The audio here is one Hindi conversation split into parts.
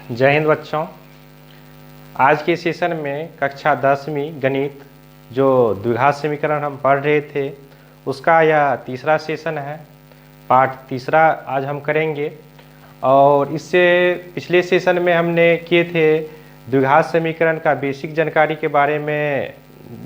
जय हिंद बच्चों। आज के सेशन में कक्षा 10वीं गणित जो द्विघात समीकरण हम पढ़ रहे थे उसका यह तीसरा सेशन है। पार्ट तीसरा आज हम करेंगे। और इससे पिछले सेशन में हमने किए थे द्विघात समीकरण का बेसिक जानकारी के बारे में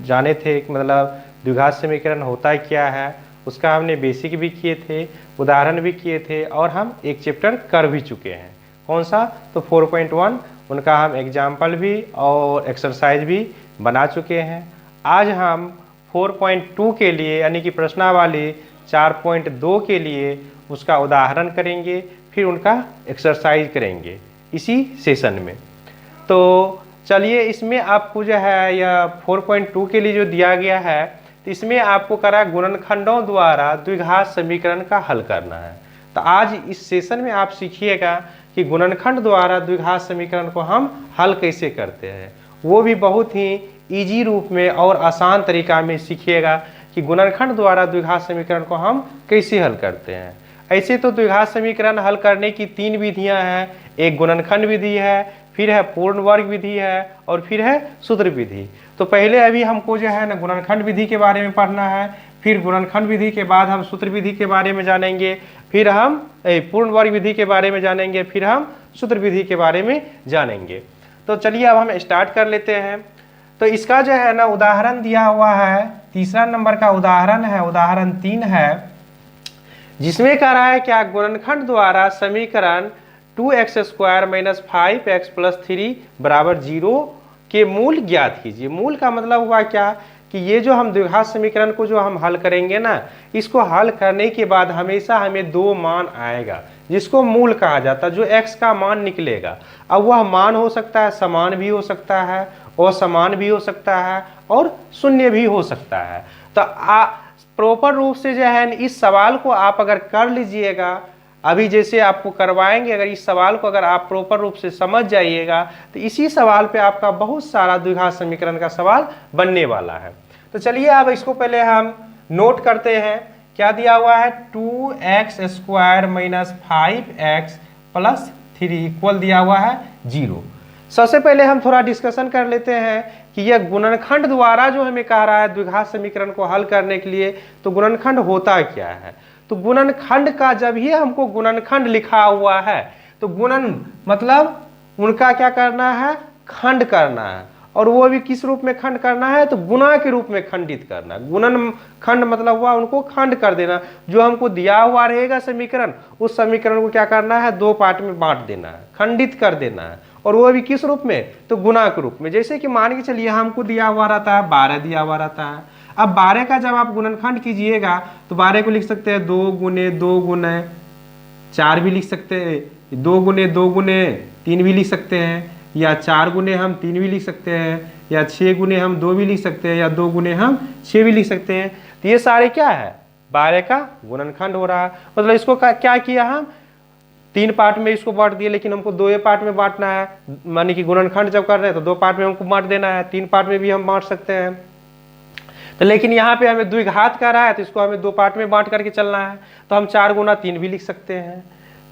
जाने थे, मतलब द्विघात समीकरण होता क्या है उसका हमने बेसिक भी किए थे, उदाहरण भी किए थे और हम एक चैप्टर कर भी चुके हैं। कौन सा? तो 4.1 उनका हम एग्जाम्पल भी और एक्सरसाइज भी बना चुके हैं। आज हम 4.2 के लिए यानी कि प्रश्नावली 4.2 के लिए उसका उदाहरण करेंगे, फिर उनका एक्सरसाइज करेंगे इसी सेशन में। तो चलिए, इसमें आपको जो है यह 4.2 के लिए जो दिया गया है तो इसमें आपको करा गुणनखंडों द्वारा द्विघात समीकरण का हल करना है। तो आज इस सेशन में आप सीखिएगा कि गुणनखंड द्वारा द्विघात समीकरण को हम हल कैसे करते हैं, वो भी बहुत ही इजी रूप में और आसान तरीका में सीखिएगा कि गुणनखंड द्वारा द्विघात समीकरण को हम कैसे हल करते हैं। ऐसे तो द्विघात समीकरण हल करने की 3 विधियां हैं। एक गुणनखंड विधि है, फिर है पूर्ण वर्ग विधि है और फिर है सूत्र विधि। तो पहले अभी हमको जो है ना गुणनखंड विधि के बारे में पढ़ना है, फिर गुणनखंड विधि के बाद हम सूत्र विधि के बारे में जानेंगे, फिर हम पूर्ण वर्ग विधि के बारे में जानेंगे, फिर हम सूत्र विधि के बारे में जानेंगे। तो चलिए अब हम स्टार्ट कर लेते हैं। तो इसका जो है ना उदाहरण दिया हुआ है, तीसरा नंबर का उदाहरण है, उदाहरण 3 है, जिसमें कह रहा है क्या गुणनखंड द्वारा समीकरण 2x² - 5x + 3 = 0 के मूल ज्ञात कीजिए। मूल का मतलब हुआ क्या कि ये जो हम द्विघात समीकरण को जो हम हल करेंगे ना, इसको हल करने के बाद हमेशा हमें 2 मान आएगा जिसको मूल कहा जाता है, जो x का मान निकलेगा। अब वह मान हो सकता है समान भी हो सकता है, असमान भी हो सकता है और शून्य भी हो सकता है। तो प्रॉपर रूप से जो है इस सवाल को आप अगर कर लीजिएगा, अभी जैसे आपको करवाएंगे, अगर इस सवाल को अगर आप प्रॉपर रूप से समझ जाइएगा तो इसी सवाल पे आपका बहुत सारा द्विघात समीकरण का सवाल बनने वाला है। तो चलिए अब इसको पहले हम नोट करते हैं। क्या दिया हुआ है? 2x² - 5x + 3 इक्वल दिया हुआ है 0। सबसे पहले हम थोड़ा डिस्कशन कर लेते हैं कि यह गुणनखंड द्वारा जो हमें कह रहा है द्विघात समीकरण को हल करने के लिए, तो गुणनखंड होता क्या है? तो गुणनखंड का जब ही हमको गुणनखंड लिखा हुआ है तो गुणन मतलब उनका क्या करना है? खंड करना है। और वो भी किस रूप में खंड करना है? तो गुणा के रूप में खंडित करना। गुणन खंड मतलब हुआ उनको खंड कर देना। जो हमको दिया हुआ रहेगा समीकरण, उस समीकरण को क्या करना है? 2 पार्ट में बांट देना है, खंडित कर देना है। और वो भी किस रूप में? तो गुणा के रूप में। जैसे कि मान के चलिए हमको दिया हुआ रहता है 12 दिया हुआ रहता है। अब 12 का जब आप गुणनखंड कीजिएगा तो 12 को लिख सकते हैं 2 × 2 × 4 भी लिख सकते हैं, 2 × 2 × 3 भी लिख सकते हैं, या 4 × हम 3 भी लिख सकते हैं, या 6 × हम 2 भी लिख सकते हैं, या 2 × हम 6 भी लिख सकते हैं। तो ये सारे क्या है? 12 का गुणनखंड हो रहा है। मतलब इसको क्या किया हम? 3 पार्ट में इसको बांट दिए, लेकिन हमको 2 पार्ट में बांटना है। मानी कि गुणनखंड जब कर रहे हैं तो 2 पार्ट में हमको बांट देना है, 3 पार्ट में भी हम बांट सकते हैं। तो लेकिन यहाँ पे हमें द्विघात कर रहा है तो इसको हमें 2 पार्ट में बांट करके चलना है। तो हम 4 × 3 भी लिख सकते हैं,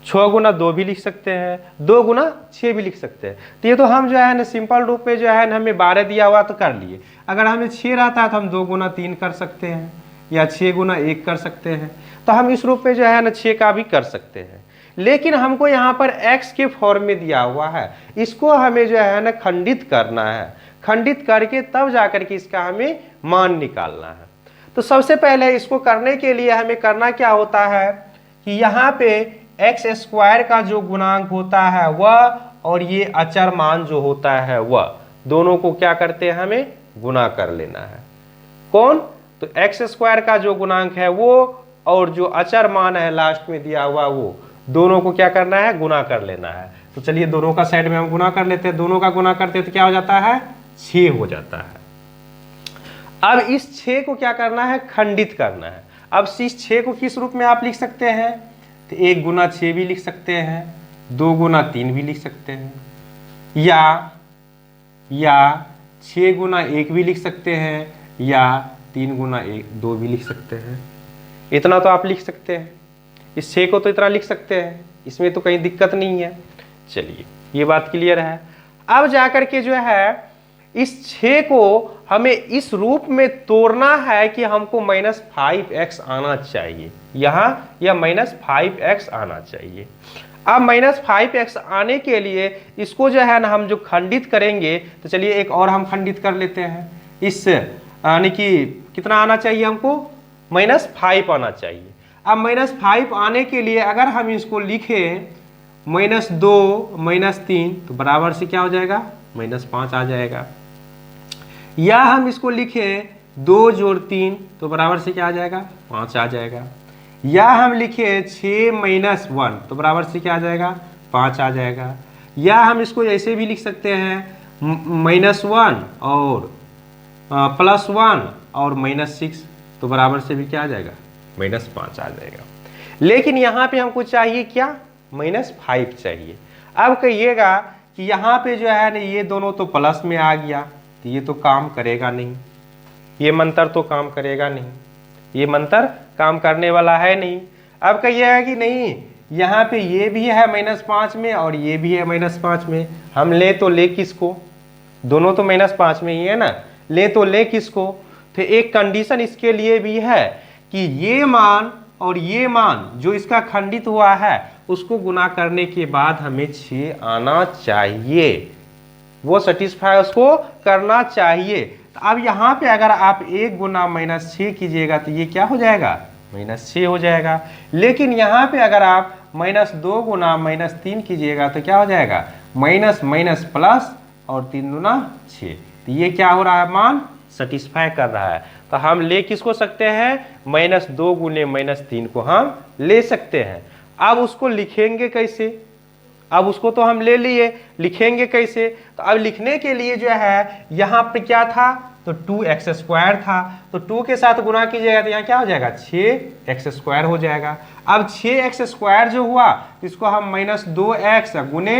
6 × 2 भी लिख सकते हैं, 2 × 6 भी लिख सकते हैं। तो ये तो हम जो है ना सिंपल रूप में जो है ना हमें 12 दिया हुआ तो कर लिए। अगर हमें 6 रहता है तो हम 2 × 3 कर सकते हैं, या 6 × 1 कर सकते हैं। तो हम इस रूप में जो है ना 6 का भी कर सकते हैं। लेकिन हमको यहाँ पर x के फॉर्म में दिया हुआ है, इसको हमें जो है ना खंडित करना है। खंडित करके तब जाकर के इसका हमें मान निकालना है। तो सबसे पहले इसको करने के लिए हमें करना क्या होता है कि यहाँ पे x² का जो गुणांक होता है वह और ये अचर मान जो होता है वह दोनों को क्या करते हैं? हमें गुणा कर लेना है। कौन? तो x² का जो गुणांक है वो और जो अचर मान है लास्ट में दिया हुआ वो दोनों को क्या करना है? गुणा कर लेना है। तो चलिए दोनों का साइड में हम गुणा कर लेते हैं। दोनों का गुणा करते हैं तो क्या हो जाता है? 6 हो जाता है। अब इस 6 को क्या करना है? खंडित करना है। अब इस 6 को किस रूप में आप लिख सकते हैं? तो 1 × 6 भी लिख सकते हैं, 2 × 3 भी लिख सकते हैं, या 6 × 1 भी लिख सकते हैं, या 3 × 2 भी लिख सकते हैं। इतना तो आप लिख सकते हैं। इस 6 को तो इतना लिख सकते हैं, इसमें तो कहीं दिक्कत नहीं है। चलिए ये बात क्लियर है। अब जाकर के जो है इस 6 को हमें इस रूप में तोड़ना है कि हमको -5x आना चाहिए, यहाँ यह -5x आना चाहिए। अब -5x आने के लिए इसको जो है ना हम जो खंडित करेंगे, तो चलिए एक और हम खंडित कर लेते हैं। इस यानी कि कितना आना चाहिए हमको, -5 आना चाहिए। अब -5 आने के लिए अगर हम इसको लिखें -2 -3 तो बराबर से क्या हो जाएगा, -5 आ जाएगा। या हम इसको लिखें 2 + 3 तो बराबर से क्या आ जाएगा, 5 आ जाएगा। या हम लिखें 6 - 1 तो बराबर से क्या आ जाएगा, 5 आ जाएगा। या हम इसको ऐसे भी लिख सकते हैं -1 और +1 और -6 तो बराबर से भी क्या आ जाएगा, -5 आ जाएगा। लेकिन यहाँ पे हमको चाहिए क्या, -5 चाहिए। अब कहिएगा कि यहाँ पे जो है ना ये दोनों तो प्लस में आ गया, तो ये तो काम करेगा नहीं, ये मंत्र तो काम करेगा नहीं, ये मंत्र काम करने वाला है नहीं। अब कहिएगा कि नहीं यहाँ पे ये भी है -5 में और ये भी है -5 में, हम ले तो ले किसको, दोनों तो -5 में ही है ना, ले तो ले किसको। तो एक कंडीशन इसके लिए भी है कि ये मान और ये मान जो इसका खंडित हुआ है उसको गुना करने के बाद हमें 6 आना चाहिए, वो सेटिस्फाई उसको करना चाहिए। तो अब यहाँ पे अगर आप 1 गुना -6 कीजिएगा तो ये क्या हो जाएगा, -6 हो जाएगा। लेकिन यहाँ पे अगर आप -2 गुना -3 कीजिएगा तो क्या हो जाएगा, माइनस प्लस और 3 दूना 6, तो ये क्या हो रहा है, मान सेटिस्फाई कर रहा है। तो हम ले किसको सकते हैं, -2 गुने -3 को हम ले सकते हैं। अब उसको लिखेंगे कैसे, अब उसको तो हम ले लिए, लिखेंगे कैसे। तो अब लिखने के लिए जो है यहाँ पे क्या था, तो 2x² था, तो 2 के साथ गुना कीजिएगा तो यहाँ क्या हो जाएगा, 6x² हो जाएगा। अब 6x² जो हुआ तो इसको हम -2x गुने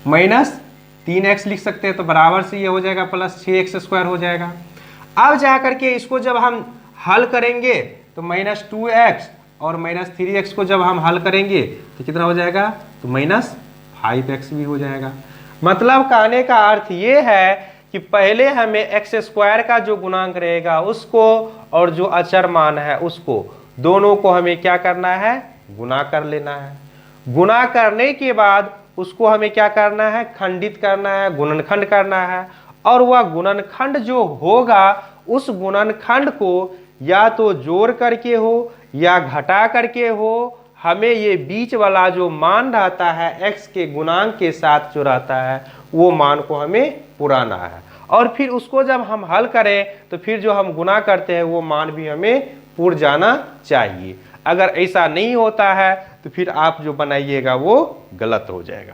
-3x लिख सकते हैं, तो बराबर से ये हो जाएगा +6x² हो जाएगा। अब जा करके इसको जब हम हल करेंगे तो -2x और -3x को जब हम हल करेंगे तो कितना हो जाएगा, तो -5x भी हो जाएगा। मतलब कहने का अर्थ ये है कि पहले हमें x² का जो गुणांक रहेगा उसको और जो अचर मान है उसको, दोनों को हमें क्या करना है, गुना कर लेना है। गुना करने के बाद उसको हमें क्या करना है, खंडित करना है, गुणनखंड करना है। और वह गुणनखंड जो होगा उस गुणनखंड को या तो जोड़ करके हो या घटा करके हो, हमें ये बीच वाला जो मान रहता है x के गुणांक के साथ जो रहता है वो मान को हमें पुराना है। और फिर उसको जब हम हल करें तो फिर जो हम गुना करते हैं वो मान भी हमें पुर जाना चाहिए। अगर ऐसा नहीं होता है तो फिर आप जो बनाइएगा वो गलत हो जाएगा।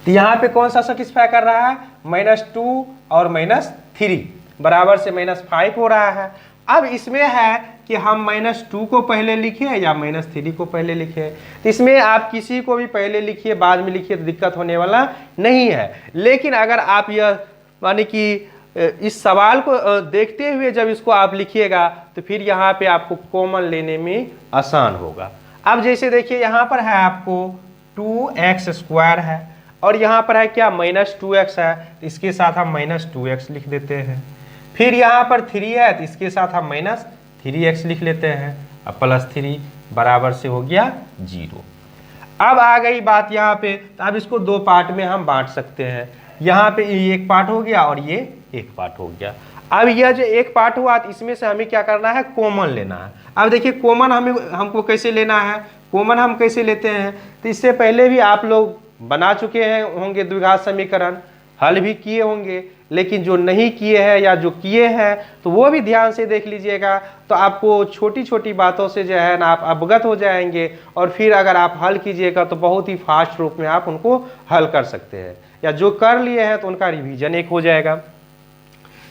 तो यहाँ पे कौन सा सेटिस्फाई कर रहा है, -2 और -3 बराबर से -5 हो रहा है। अब इसमें है कि हम -2 को पहले लिखें या -3 को पहले लिखें, तो इसमें आप किसी को भी पहले लिखिए बाद में लिखिए तो दिक्कत होने वाला नहीं है। लेकिन अगर आप यह माने कि इस सवाल को देखते हुए जब इसको आप लिखिएगा तो फिर यहाँ पे आपको कॉमन लेने में आसान होगा। अब जैसे देखिए यहाँ पर है आपको 2x² है और यहाँ पर है क्या, -2x है, तो इसके साथ हम -2x लिख देते हैं। फिर यहाँ पर 3 है तो इसके साथ हम -3x लिख लेते हैं, अब +3 बराबर से हो गया 0। अब आ गई बात यहाँ पे, तो अब इसको 2 पार्ट में हम बांट सकते हैं। यहाँ पे ये एक पार्ट हो गया और ये एक पार्ट हो गया। अब यह जो एक पार्ट हुआ तो इसमें से हमें क्या करना है, कॉमन लेना है। अब देखिए कॉमन हमको कैसे लेना है, कॉमन हम कैसे लेते हैं, तो इससे पहले भी आप लोग बना चुके हैं होंगे द्विघात समीकरण, हल भी किए होंगे, लेकिन जो नहीं किए हैं या जो किए हैं तो वो भी ध्यान से देख लीजिएगा, तो आपको छोटी छोटी बातों से जो है ना आप अवगत हो जाएंगे और फिर अगर आप हल कीजिएगा तो बहुत ही फास्ट रूप में आप उनको हल कर सकते हैं, या जो कर लिए हैं तो उनका रिवीजन एक हो जाएगा।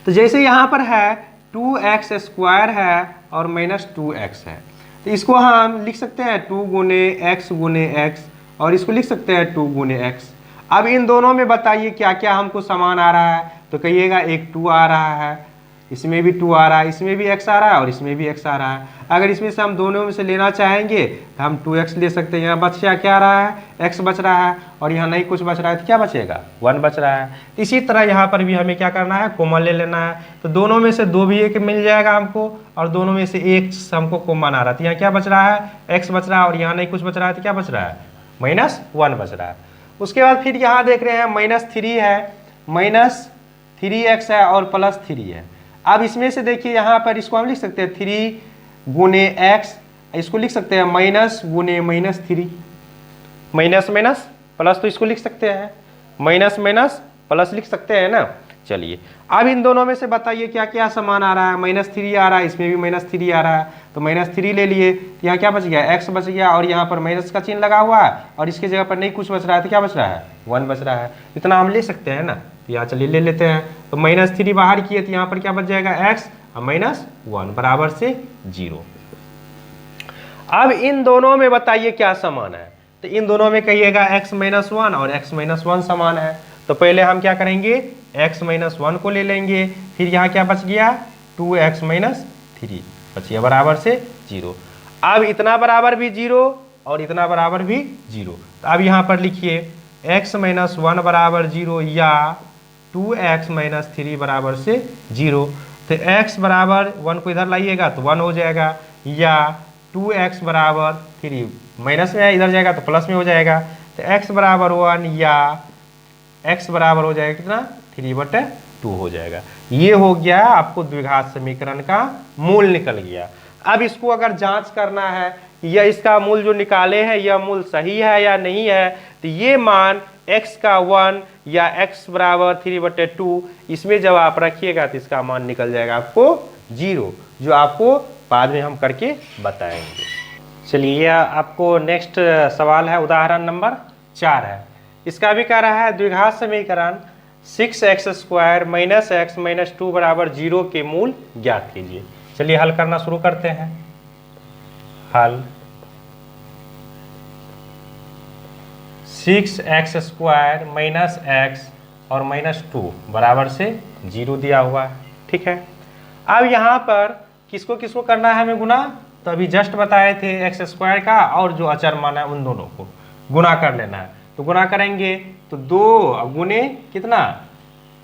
तो जैसे यहाँ पर है 2x² है और -2x है, तो इसको हम लिख सकते हैं 2 गुने x और इसको लिख सकते हैं 2 गुने x। अब इन दोनों में बताइए क्या क्या हमको समान आ रहा है, तो कहिएगा एक 2 आ रहा है, इसमें भी 2 आ रहा है, इसमें भी x आ रहा है और इसमें भी x आ रहा है। अगर इसमें से हम दोनों में से लेना चाहेंगे तो हम 2x ले सकते हैं। यहाँ बचा क्या रहा है, x बच रहा है और यहाँ नहीं कुछ बच रहा है तो क्या बचेगा, 1 बच रहा है। इसी तरह यहाँ पर भी हमें क्या करना है, कॉमन ले लेना है। तो दोनों में से 2 भी एक मिल जाएगा हमको और दोनों में से एक हमको कॉमन आ रहा है। तो यहाँ क्या बच रहा है, x बच रहा है और यहाँ नहीं कुछ बच रहा है तो क्या बच रहा है, -1 बच रहा है। उसके बाद फिर यहाँ देख रहे हैं -3 है, -3x है और +3 है। अब इसमें से देखिए यहाँ पर इसको हम लिख सकते हैं 3 गुने x, इसको लिख सकते हैं माइनस गुने -3, माइनस माइनस प्लस तो इसको लिख सकते हैं, माइनस माइनस प्लस लिख सकते हैं ना। चलिए अब इन दोनों में से बताइए क्या क्या समान आ रहा है, -3 आ रहा है, इसमें भी -3 आ रहा है तो -3 ले लिए। तो यहाँ क्या बच गया, x बच गया और यहाँ पर माइनस का चिन्ह लगा हुआ है और इसके जगह पर नहीं कुछ बच रहा है तो क्या बच रहा है, 1 बच रहा है। इतना हम ले सकते हैं ना। तो यहाँ चलिए ले लेते हैं। तो -3 बाहर किए तो यहाँ पर क्या बच जाएगा, x और -1 बराबर से 0। अब इन दोनों में बताइए क्या समान है। तो इन दोनों में कहिएगा x -1 और x -1 समान है। तो पहले हम क्या करेंगे, x -1 को ले लेंगे, फिर यहाँ क्या बच गया 2x -3 बचिए बराबर से 0। अब इतना बराबर भी 0 और इतना बराबर भी 0। तो अब यहाँ पर लिखिए x -1 बराबर 0 या 2x -3 बराबर से 0। तो x बराबर 1 को इधर लाइएगा तो 1 हो जाएगा, या 2x बराबर 3 माइनस में है इधर जाएगा तो प्लस में हो जाएगा। तो x बराबर 1 या x बराबर हो जाएगा कितना, 3/2 हो जाएगा। ये हो गया आपको द्विघात समीकरण का मूल निकल गया। अब इसको अगर जांच करना है या इसका मूल जो निकाले हैं यह मूल सही है या नहीं है, तो ये मान x का 1 या x बराबर 3/2 इसमें जब आप रखिएगा तो इसका मान निकल जाएगा आपको 0, जो आपको बाद में हम करके बताएंगे। चलिए आपको नेक्स्ट सवाल है, उदाहरण नंबर 4 है। इसका भी कह रहा है द्विघात समीकरण 6x² - x - 2 बराबर 0 के मूल ज्ञात कीजिए। चलिए हल करना शुरू करते हैं। हल 6x² - x और -2 बराबर से 0 दिया हुआ है, ठीक है। अब यहाँ पर किसको किसको करना है हमें गुना, तो अभी जस्ट बताए थे x² का और जो अचर मान है उन दोनों को गुना कर लेना है। तो गुना करेंगे तो 2 गुने कितना,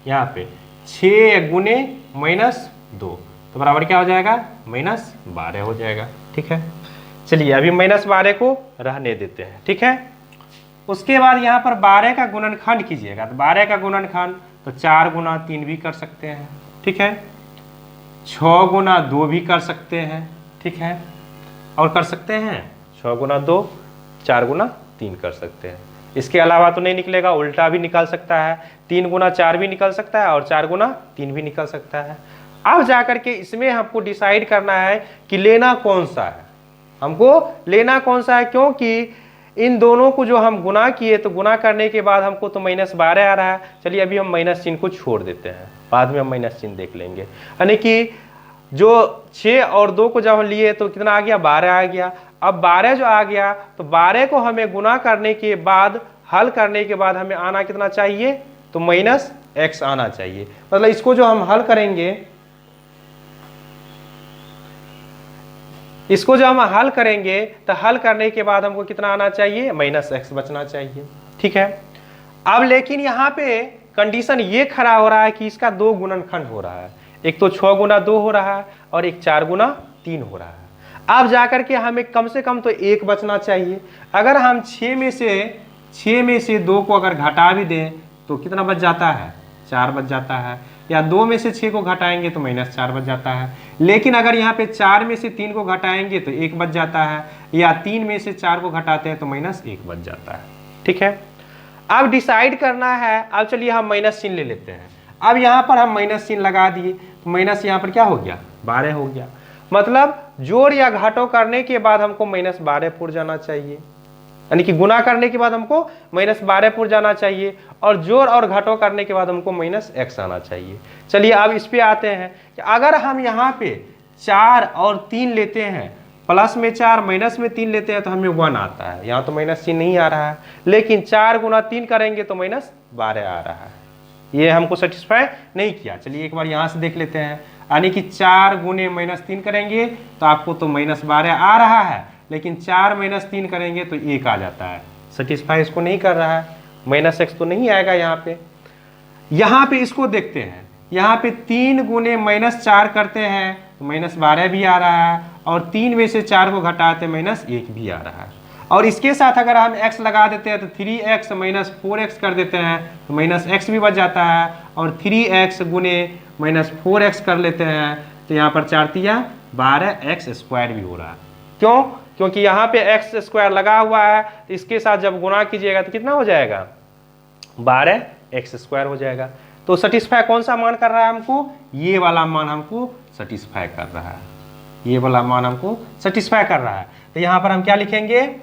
यहाँ पे 6 गुने -2 तो बराबर क्या हो जाएगा, -12 हो जाएगा, ठीक है। चलिए अभी -12 को रहने देते हैं, ठीक है। उसके बाद यहाँ पर 12 का गुणनखंड कीजिएगा। तो 12 का गुणनखंड तो 4 गुना 3 भी कर सकते हैं, ठीक है। 6 गुना 2 भी कर सकते हैं, ठीक है। और कर सकते हैं 6 गुना 2, 4 गुना 3 कर सकते हैं। इसके अलावा तो नहीं निकलेगा, उल्टा भी निकाल सकता है, 3 गुना 4 भी निकल सकता है और 4 गुना 3 भी निकल सकता है। अब जाकर के इसमें हमको डिसाइड करना है कि लेना कौन सा है, हमको लेना कौन सा है, क्योंकि इन दोनों को जो हम गुना किए तो गुना करने के बाद हमको तो -12 आ रहा है। चलिए अभी हम माइनस चिन्ह को छोड़ देते हैं, बाद में हम माइनस चिन्ह देख लेंगे। यानी कि जो 6 और 2 को जब हम लिए तो कितना आ गया, 12 आ गया। अब 12 जो आ गया तो 12 को हमें गुना करने के बाद, हल करने के बाद हमें आना कितना चाहिए, तो -x आना चाहिए। मतलब इसको जो हम हल करेंगे, इसको जो हम हल करेंगे तो हल करने के बाद हमको कितना आना चाहिए, -x बचना चाहिए, ठीक है। अब लेकिन यहाँ पे कंडीशन ये खड़ा हो रहा है कि इसका 2 गुणनखंड हो रहा है, एक तो 6 गुना 2 हो रहा है और एक 4 गुना 3 हो रहा है। अब जाकर के हमें कम से कम तो 1 बचना चाहिए। अगर हम 6 में से 2 को अगर घटा भी दें तो कितना बच जाता है, 4 बच जाता है, या 2 में से 6 को घटाएंगे तो -4 बच जाता है। लेकिन अगर यहाँ पे 4 में से 3 को घटाएंगे तो 1 बच जाता है, या 3 में से 4 को घटाते हैं तो -1 बच जाता है, ठीक है। अब डिसाइड करना है, अब चलिए हम माइनस चिन्ह ले लेते हैं। अब यहाँ पर हम माइनस चिन्ह लगा दिए तो माइनस यहाँ पर क्या हो गया, 12 हो गया। मतलब जोड़ या घाटों करने के बाद हमको -12 पुर जाना चाहिए, यानी कि गुना करने के बाद हमको -12 पुर जाना चाहिए और जोड़ और घटाव करने के बाद हमको -x आना चाहिए। चलिए अब इस पे आते हैं कि अगर हम यहाँ पे 4 और 3 लेते हैं, प्लस में 4 माइनस में 3 लेते हैं तो हमें 1 आता है। यहाँ तो माइनस चिन्ह नहीं आ रहा है, लेकिन 4 गुना 3 करेंगे तो -12 आ रहा है, ये हमको सेटिस्फाई नहीं किया। चलिए एक बार यहाँ से देख लेते हैं, यानी कि 4 गुने -3 करेंगे तो आपको तो -12 आ रहा है, लेकिन 4 - 3 करेंगे तो 1 आ जाता है। सेटिस्फाई इसको नहीं कर रहा है, -x तो नहीं आएगा यहाँ पे। यहाँ पे इसको देखते हैं, यहाँ पे 3 गुने -4 करते हैं तो -12 भी आ रहा है, और 3 में से 4 को घटाते -1 भी आ रहा है। और इसके साथ अगर हम x लगा देते हैं तो 3x - 4x कर देते हैं तो -x भी बच जाता है, और 3x गुने -4x कर लेते हैं तो यहाँ पर 4 तिया 12x² भी हो रहा है। क्यों? क्योंकि यहाँ पे x² लगा हुआ है, तो इसके साथ जब गुणा कीजिएगा तो कितना हो जाएगा? 12x² हो जाएगा। तो सेटिस्फाई कौन सा मान कर रहा है हमको? ये वाला मान हमको सेटिस्फाई कर रहा है, ये वाला मान हमको सेटिस्फाई कर रहा है। तो यहाँ पर हम क्या लिखेंगे?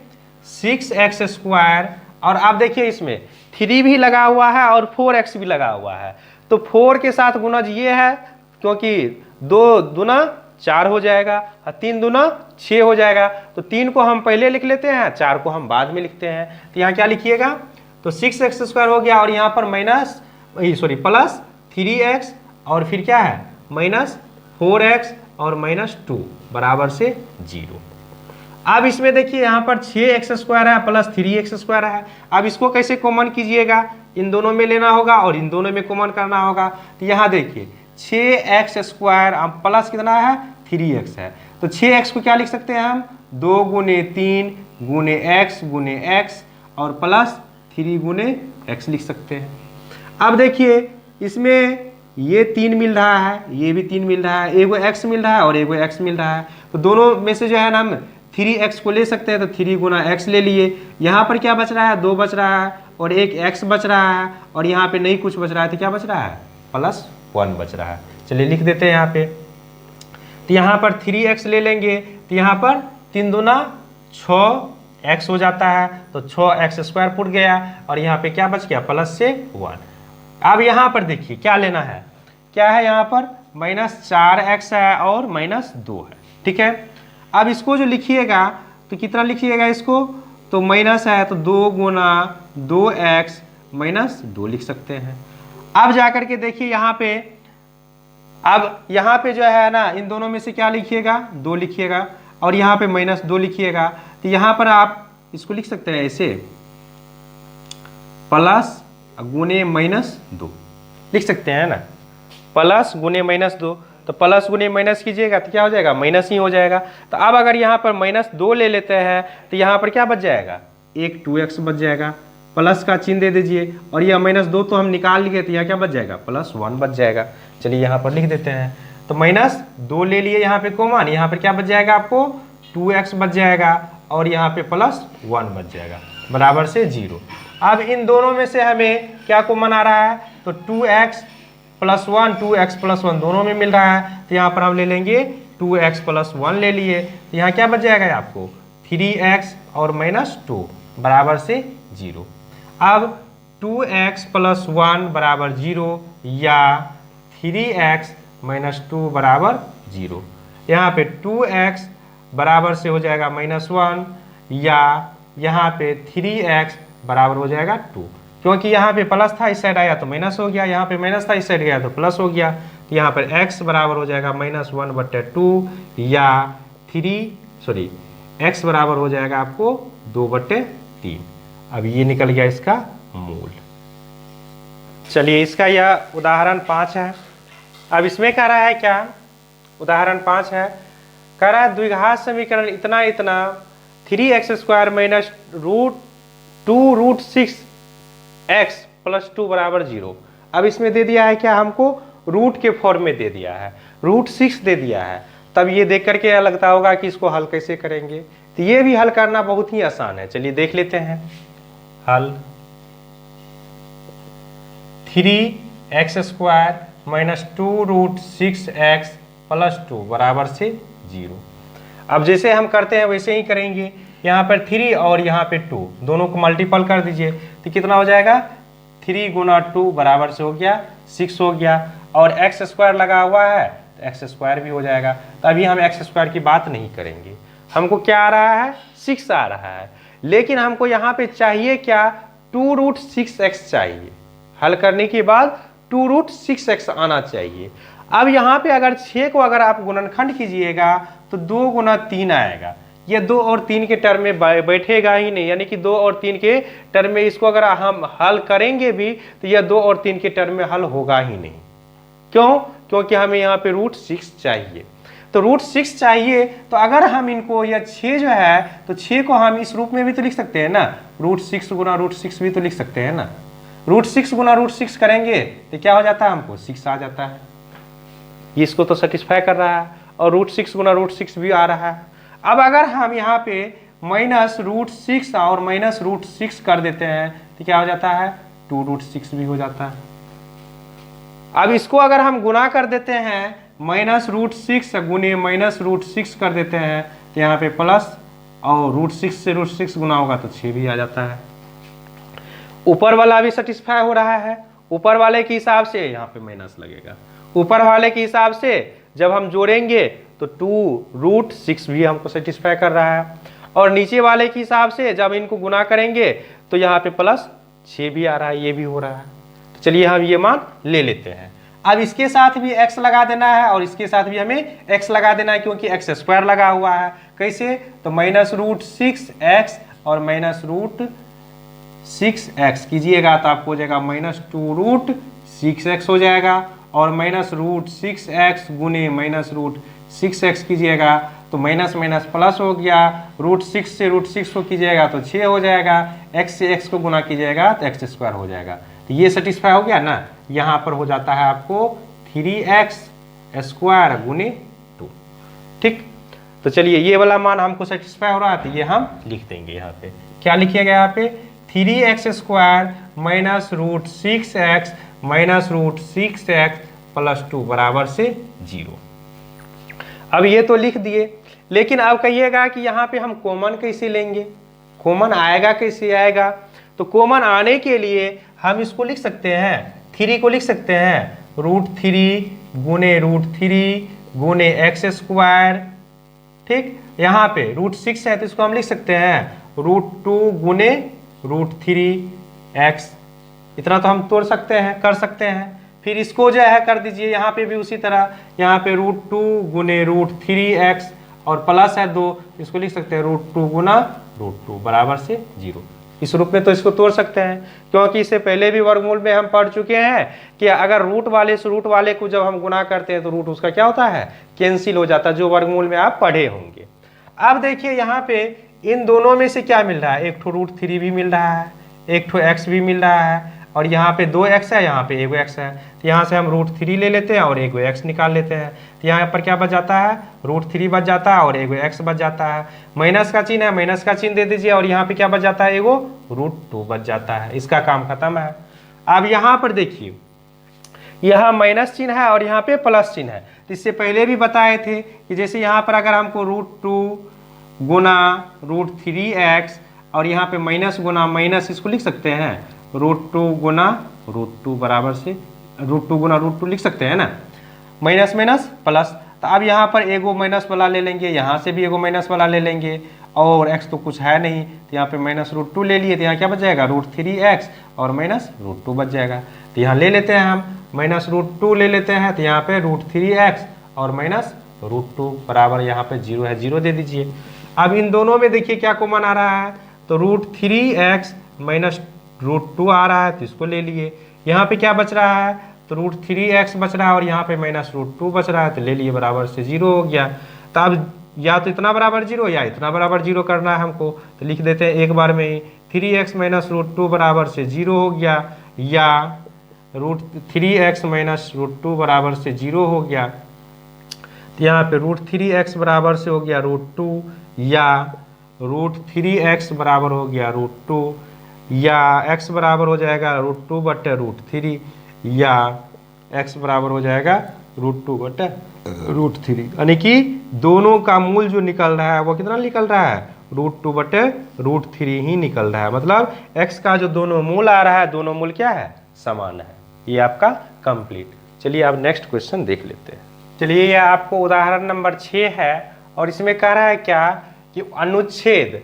6x², और आप देखिए इसमें 3 भी लगा हुआ है और 4x भी लगा हुआ है, तो 4 के साथ गुणज ये है, क्योंकि 2 दूना 4 हो जाएगा और 3 दूना 6 हो जाएगा। तो 3 को हम पहले लिख लेते हैं, 4 को हम बाद में लिखते हैं। तो यहाँ क्या लिखिएगा? तो 6x² हो गया, और यहाँ पर प्लस 3x, और फिर क्या है? -4x और -2 बराबर से 0। अब इसमें देखिए यहाँ पर 6x² है प्लस 3x² है। अब इसको कैसे कॉमन कीजिएगा? इन दोनों में लेना होगा और इन दोनों में कॉमन करना होगा। तो यहाँ देखिए 6x² अब प्लस कितना है? 3x है, तो 6x को क्या लिख सकते हैं हम? 2 गुने 3 गुने x और प्लस 3 गुने x लिख सकते हैं। अब देखिए इसमें ये 3 मिल रहा है, ये भी 3 मिल रहा है, एगो x मिल रहा है और एगो x मिल रहा है, तो दोनों में से जो है ना हम 3x को ले सकते हैं, तो 3 गुना x ले लिए। यहाँ पर क्या बच रहा है? 2 बच रहा है और एक x बच रहा है, और यहाँ पे नहीं कुछ बच रहा है, तो क्या बच रहा है? +1 बच रहा है। चलिए लिख देते हैं यहाँ पे। तो यहाँ पर 3x ले लेंगे, तो यहाँ पर 3 दूना 6x हो जाता है, तो 6x² पुट गया, और यहाँ पे क्या बच गया? +1। अब यहाँ पर देखिए क्या लेना है, क्या है यहाँ पर? -4x है और -2 है, ठीक है। अब इसको जो लिखिएगा तो कितना लिखिएगा इसको? तो माइनस है तो 2 गुना 2x -2 लिख सकते हैं। अब जाकर के देखिए यहाँ पे, अब यहाँ पे जो है ना इन दोनों में से क्या लिखिएगा? 2 लिखिएगा, और यहाँ पे -2 लिखिएगा। तो यहाँ पर आप इसको लिख सकते हैं ऐसे, प्लस गुने -2 लिख सकते हैं ना, प्लस गुने -2। तो प्लस गुने माइनस कीजिएगा तो क्या हो जाएगा? माइनस ही हो जाएगा। तो अब अगर यहाँ पर -2 ले लेते हैं तो यहाँ पर क्या बच जाएगा? एक 2x बच जाएगा, प्लस का चिन्ह दे दीजिए, और यह -2 तो हम निकाल लिए, तो यहाँ क्या बच जाएगा? +1 बच जाएगा। चलिए यहाँ पर लिख देते हैं, तो -2 ले लिए यहाँ पे कॉमन, यहाँ पर क्या बच जाएगा आपको? 2x बच जाएगा, और यहाँ पे +1 बच जाएगा बराबर से 0। अब इन दोनों में से हमें क्या कॉमन आ रहा है? तो 2x +1 2x +1 दोनों में मिल रहा है, तो यहाँ पर हम ले लेंगे 2x +1 ले लिए, तो यहाँ क्या बच जाएगा आपको? 3x और -2 बराबर से 0। अब 2x +1 बराबर 0 या 3x -2 बराबर 0। यहाँ पे 2x बराबर से हो जाएगा -1, या यहाँ पे 3x बराबर हो जाएगा 2, क्योंकि यहाँ पे प्लस था इस साइड आया तो माइनस हो गया, यहाँ पे माइनस था इस साइड गया तो प्लस हो गया। तो यहाँ पर x बराबर हो जाएगा -1/2 या x बराबर हो जाएगा आपको 2/3। अब ये निकल गया इसका मूल। चलिए इसका यह उदाहरण 5 है। अब इसमें कह रहा है क्या? उदाहरण 5 है, कह रहा है द्विघात समीकरण इतना इतना 3x² -2√6x +2 बराबर 0। अब इसमें दे दिया है क्या? हमको रूट के फॉर्म में दे दिया है, √6 दे दिया है। तब ये देख करके यह लगता होगा कि इसको हल कैसे करेंगे, तो ये भी हल करना बहुत ही आसान है। चलिए देख लेते हैं हल। 3x² -2√6x +2 बराबर से 0। अब जैसे हम करते हैं वैसे ही करेंगे। यहाँ पर 3 और यहाँ पे 2 दोनों को मल्टीपल कर दीजिए, तो कितना हो जाएगा? 3 गुना 2 बराबर से हो गया 6 हो गया, और x² लगा हुआ है तो x² भी हो जाएगा। तो अभी हम x² की बात नहीं करेंगे, हमको क्या आ रहा है? 6 आ रहा है। लेकिन हमको यहाँ पे चाहिए क्या? 2√6x चाहिए। हल करने के बाद 2√6x आना चाहिए। अब यहाँ पे अगर 6 को अगर आप गुणनखंड कीजिएगा तो 2 गुना 3 आएगा, ये 2 और 3 के टर्म में बैठेगा ही नहीं, यानी कि 2 और 3 के टर्म में इसको अगर हम हल करेंगे भी तो यह 2 और 3 के टर्म में हल होगा ही नहीं। क्यों? क्योंकि हमें यहाँ पे √6 चाहिए। तो √6 चाहिए, तो अगर हम इनको यह 6 जो है तो 6 को हम इस रूप में भी तो लिख सकते हैं ना, √6 गुना √6 भी तो लिख सकते हैं ना। √6 गुना √6 करेंगे तो क्या हो जाता है, हमको 6 आ जाता है, इसको तो सेटिस्फाई कर रहा है, और √6 गुना √6 भी आ रहा है। अब अगर हम यहाँ पे -√6 और -√6 कर देते हैं तो क्या हो जाता है, 2√6 भी हो जाता है। अब इसको अगर हम गुना कर देते हैं, -√6 गुने -√6 कर देते हैं तो यहाँ पे प्लस, और √6 से √6 गुना होगा तो 6 भी आ जाता है। ऊपर वाला भी सेटिस्फाई हो रहा है, ऊपर वाले के हिसाब से यहाँ पे माइनस लगेगा, ऊपर वाले के हिसाब से जब हम जोड़ेंगे तो 2√6 भी हमको सेटिस्फाई कर रहा है, और नीचे वाले के हिसाब से जब इनको गुना करेंगे तो यहाँ पे प्लस 6 भी आ रहा है, ये भी हो रहा है। तो चलिए हम ये मान ले लेते हैं। अब इसके साथ भी x लगा देना है और इसके साथ भी हमें x लगा देना है, क्योंकि x² लगा हुआ है। कैसे? तो -√6x और -√6x कीजिएगा तो आपको हो जाएगा -2√6x हो जाएगा, और -√6x गुने -√6x कीजिएगा तो माइनस माइनस प्लस हो गया, √6 से √6 को कीजिएगा तो 6 हो जाएगा, x से x को गुना कीजिएगा तो x² हो जाएगा। तो ये सेटिस्फाई हो गया ना। यहाँ पर हो जाता है आपको 3x² गुने 2। ठीक, तो चलिए ये वाला मान हमको सेटिस्फाई हो रहा है तो ये हम लिख देंगे। यहाँ पे क्या लिखिएगा, यहाँ पे 3x² -√6x -√6x + 2 बराबर से 0। अब ये तो लिख दिए, लेकिन अब कहिएगा कि यहाँ पे हम कॉमन कैसे लेंगे, कॉमन आएगा कैसे आएगा। तो कॉमन आने के लिए हम इसको लिख सकते हैं, 3 को लिख सकते हैं √3 गुने √3 गुने x²। ठीक, यहाँ पे √6 है तो इसको हम लिख सकते हैं √2 गुने √3x। इतना तो हम तोड़ सकते हैं, कर सकते हैं। फिर इसको जो है कर दीजिए, यहाँ पे भी उसी तरह, यहाँ पे √2 गुने √3x और प्लस है 2, इसको लिख सकते हैं √2 गुना √2 बराबर से 0। इस रूप में तो इसको तोड़ सकते हैं, क्योंकि इससे पहले भी वर्गमूल में हम पढ़ चुके हैं कि अगर रूट वाले से रूट वाले को जब हम गुना करते हैं तो रूट उसका क्या होता है, कैंसिल हो जाता है, जो वर्गमूल में आप पढ़े होंगे। अब देखिए यहाँ पे इन दोनों में से क्या मिल रहा है, एक ठो √3 भी मिल रहा है, एक ठो x भी मिल रहा है, और यहाँ पे 2x है, यहाँ पे 1x है। तो यहाँ से हम √3 ले लेते हैं और 1x निकाल लेते हैं। तो यहाँ पर क्या बच जाता है, √3 बच जाता है और 1x बच जाता है। माइनस का चिन्ह है, माइनस का चिन्ह दे दीजिए, और यहाँ पे क्या बच जाता है, एगो √2 बच जाता है। इसका काम खत्म है। अब यहाँ पर देखिए, यहाँ माइनस चिन्ह है और यहाँ पे प्लस चिन्ह है। तो इससे पहले भी बताए थे कि जैसे यहाँ पर अगर हमको √2 गुना √3x और यहाँ पे माइनस गुना माइनस, इसको लिख सकते हैं √2 गुना √2 बराबर से √2 गुना √2 लिख सकते हैं ना, माइनस माइनस प्लस। तो अब यहाँ पर एगो माइनस वाला ले लेंगे, यहाँ से भी एगो माइनस वाला ले लेंगे, और x तो कुछ है नहीं तो यहाँ पे -√2 ले लिए, तो यहाँ क्या बच जाएगा √3x और -√2 बच जाएगा। तो यहाँ ले लेते हैं हम -√2 ले लेते हैं, तो यहाँ पे √3x और -√2 बराबर यहाँ पे 0 है, 0 दे दीजिए। अब इन दोनों में देखिए क्या कॉमन आ रहा है, तो √3x -√2 आ रहा है तो इसको ले लिए। यहाँ पे क्या बच रहा है, तो √3x बच रहा है और यहाँ पे -√2 बच रहा है तो ले लिए, बराबर से 0 हो गया। तो अब या तो इतना बराबर 0 या इतना बराबर 0 करना है हमको, तो लिख देते हैं एक बार में ही 3x -√2 बराबर से 0 हो गया, या √3x -√2 बराबर से 0 हो गया। तो यहाँ पे √3x बराबर से हो गया √2, या √3x बराबर हो गया √2, या x बराबर हो जाएगा √2 बटे √3, या x बराबर हो जाएगा √2 बटे √3। यानी कि दोनों का मूल जो निकल रहा है वो कितना निकल रहा है, √2 बटे √3 ही निकल रहा है। मतलब x का जो दोनों मूल आ रहा है, दोनों मूल क्या है, समान है। ये आपका कंप्लीट। चलिए अब नेक्स्ट क्वेश्चन देख लेते हैं। चलिए ये आपको उदाहरण नंबर 6 है, और इसमें कह रहा है क्या कि अनुच्छेद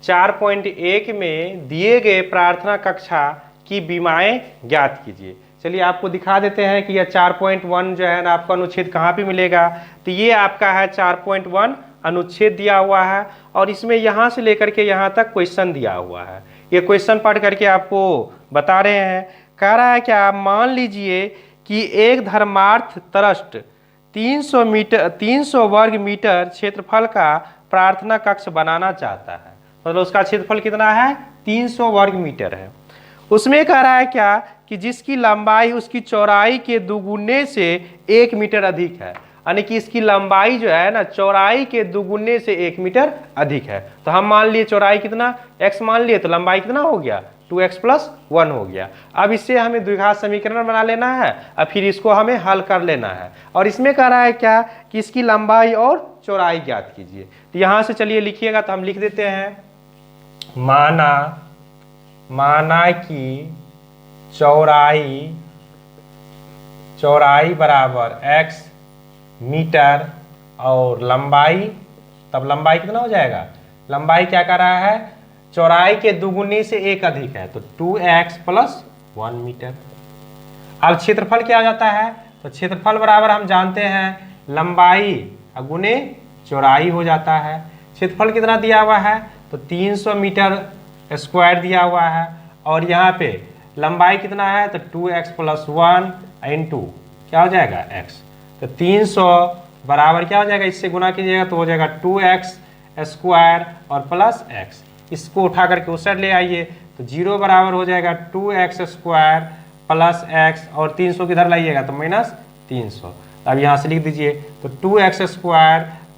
4.1 में दिए गए प्रार्थना कक्षा की विमाएं ज्ञात कीजिए। चलिए आपको दिखा देते हैं कि यह 4.1 जो है ना आपको अनुच्छेद कहाँ पे मिलेगा। तो ये आपका है 4.1 अनुच्छेद दिया हुआ है और इसमें यहाँ से लेकर के यहाँ तक क्वेश्चन दिया हुआ है। ये क्वेश्चन पढ़ करके आपको बता रहे हैं। कह रहा है क्या, मान लीजिए कि एक धर्मार्थ ट्रस्ट 300 वर्ग मीटर क्षेत्रफल का प्रार्थना कक्ष बनाना चाहता है। मतलब उसका क्षेत्रफल कितना है, 300 वर्ग मीटर है। उसमें कह रहा है क्या कि जिसकी लंबाई उसकी चौड़ाई के दुगुने से 1 मीटर अधिक है, यानी कि इसकी लंबाई जो है ना चौड़ाई के दुगुने से 1 मीटर अधिक है। तो हम मान लिए चौड़ाई कितना x मान लिए, तो लंबाई कितना हो गया 2x + 1 हो गया। अब इससे हमें द्विघात समीकरण बना लेना है और फिर इसको हमें हल कर लेना है। और इसमें कह रहा है क्या कि इसकी लंबाई और चौड़ाई ज्ञात कीजिए। तो यहाँ से चलिए लिखिएगा, तो हम लिख देते हैं माना कि चौड़ाई बराबर x मीटर और लंबाई, तब लंबाई कितना हो जाएगा, लंबाई क्या कर रहा है चौड़ाई के दुगुने से 1 अधिक है, तो 2x + 1 मीटर। अब क्षेत्रफल क्या हो जाता है, तो क्षेत्रफल बराबर हम जानते हैं लंबाई गुने चौड़ाई हो जाता है। क्षेत्रफल कितना दिया हुआ है, तो 300 मीटर स्क्वायर दिया हुआ है और यहाँ पे लंबाई कितना है, तो 2x + 1 × क्या हो जाएगा x। तो 300 बराबर क्या हो जाएगा, इससे गुना कीजिएगा तो हो जाएगा 2x² और प्लस x। इसको उठा करके उस साइड ले आइए तो 0 बराबर हो जाएगा 2x² + x और 300 किधर लाइएगा तो -300। अब यहाँ से लिख दीजिए तो 2x²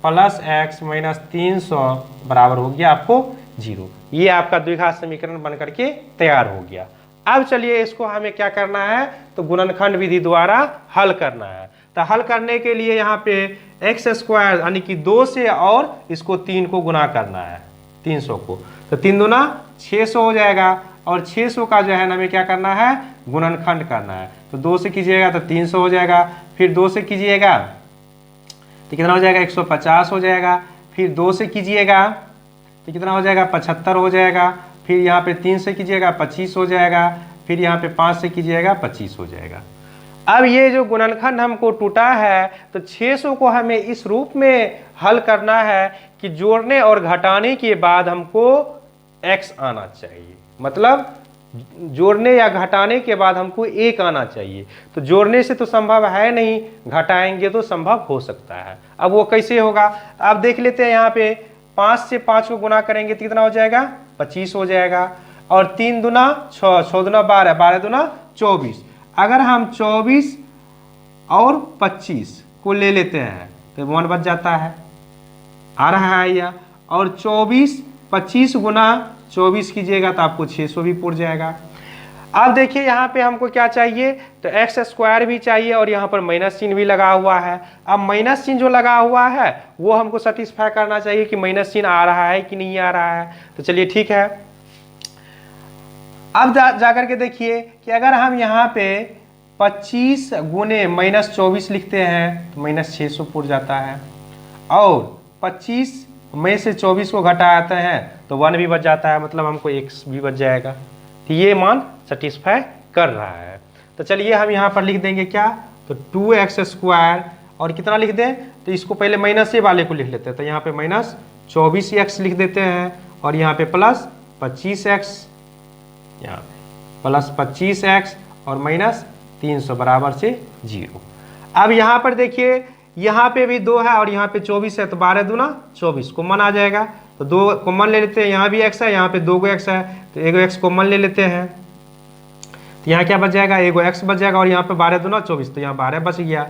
+ x -300 बराबर हो गया आपको 0। ये आपका द्विघात समीकरण बन करके तैयार हो गया। अब चलिए इसको हमें क्या करना है, तो गुणनखंड विधि द्वारा हल करना है। तो हल करने के लिए यहाँ पे x² यानी कि 2 से और इसको 3 को गुना करना है 300 को, तो 3 दूना 600 हो जाएगा और 600 का जो है ना हमें क्या करना है, गुणनखंड करना है। तो 2 से कीजिएगा तो 300 हो जाएगा, फिर 2 से कीजिएगा तो कितना हो जाएगा 150 हो जाएगा, फिर 2 से कीजिएगा तो कितना हो जाएगा 75 हो जाएगा, फिर यहाँ पे 3 से कीजिएगा 25 हो जाएगा, फिर यहाँ पे 5 से कीजिएगा 25 हो जाएगा। अब ये जो गुणनखंड हमको टूटा है तो 600 को हमें इस रूप में हल करना है कि जोड़ने और घटाने के बाद हमको x आना चाहिए, मतलब जोड़ने या घटाने के बाद हमको 1 आना चाहिए। तो जोड़ने से तो संभव है नहीं, घटाएंगे तो संभव हो सकता है। अब वो कैसे होगा, अब देख लेते हैं। यहाँ पे 5 से 5 को गुना करेंगे तो कितना हो जाएगा 25 हो जाएगा और 3 दूना 6, 6 दूना 12, 12 दूना 24। अगर हम 24 और 25 को ले लेते हैं तो 1 बच जाता है, आ रहा है यह, और 24 25 गुना 24 कीजिएगा तो आपको 600 भी पूर जाएगा। अब देखिए यहाँ पे हमको क्या चाहिए, तो x² भी चाहिए और यहाँ पर माइनस चिन्ह भी लगा हुआ है। अब माइनस चिन्ह जो लगा हुआ है वो हमको सेटिस्फाई करना चाहिए कि माइनस चिन्ह आ रहा है कि नहीं आ रहा है। तो चलिए ठीक है, अब जाकर के देखिए कि अगर हम यहाँ पे 25 गुने -24 लिखते हैं तो -600 पूर जाता है और 25 में से 24 को घटाते हैं तो 1 भी बच जाता है, मतलब हमको x भी बच जाएगा। तो ये मान सेटिस्फाई कर रहा है। तो चलिए हम यहाँ पर लिख देंगे क्या, तो 2x² और कितना लिख दें, तो इसको पहले माइनस ये वाले को लिख लेते हैं। तो यहाँ पे -24x लिख देते हैं और यहाँ पे +25x, यहाँ पे +25x और -300 बराबर से 0। अब यहाँ पर देखिए यहाँ पे भी 2 है और यहाँ पे 24 है, तो 12 दूना 24 कॉमन आ जाएगा। तो 2 कॉमन ले लेते हैं, यहाँ भी x है, यहाँ पे 2 x है, तो 1 x कॉमन ले लेते हैं। तो यहाँ क्या बच जाएगा, 1 x बच जाएगा और यहाँ पे 12 दूना 24, तो यहाँ 12 बच गया।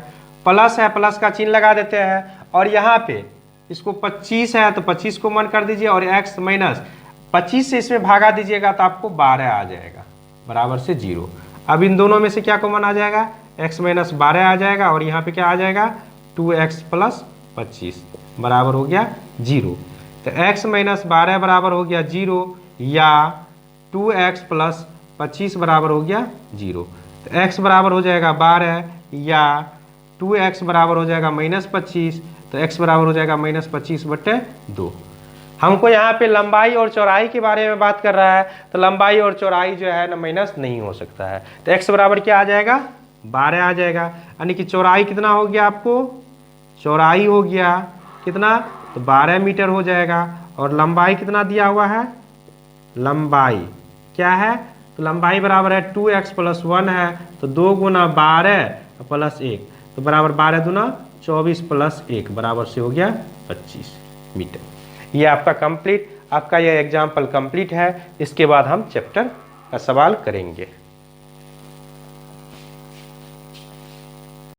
प्लस है, प्लस का चिन्ह लगा देते हैं और यहाँ पे इसको 25 है तो 25 कॉमन कर दीजिए और x -25 से इसमें भागा दीजिएगा तो आपको 12 आ जाएगा बराबर से 0। अब इन दोनों में से क्या कॉमन आ जाएगा, x -12 आ जाएगा और यहाँ पे क्या आ जाएगा 2x + 25 बराबर हो गया 0। तो x -12 बराबर हो गया 0 या 2x + 25 बराबर हो गया 0। तो x बराबर हो जाएगा 12 या 2x बराबर हो जाएगा -25, तो x बराबर हो जाएगा -25/2। हमको यहाँ पे लंबाई और चौड़ाई के बारे में बात कर रहा है, तो लंबाई और चौड़ाई जो है ना माइनस नहीं हो सकता है। तो x बराबर क्या आ जाएगा, 12 आ जाएगा। यानी कि चौड़ाई कितना हो गया, आपको चौड़ाई हो गया कितना, तो 12 मीटर हो जाएगा। और लंबाई कितना दिया हुआ है, लंबाई क्या है, तो लंबाई बराबर है 2x + 1 है, तो 2 गुना 12 + 1, तो बराबर 12 दूना 24 + 1 बराबर से हो गया 25 मीटर। ये आपका कंप्लीट, आपका यह एग्जाम्पल कंप्लीट है। इसके बाद हम चैप्टर का सवाल करेंगे।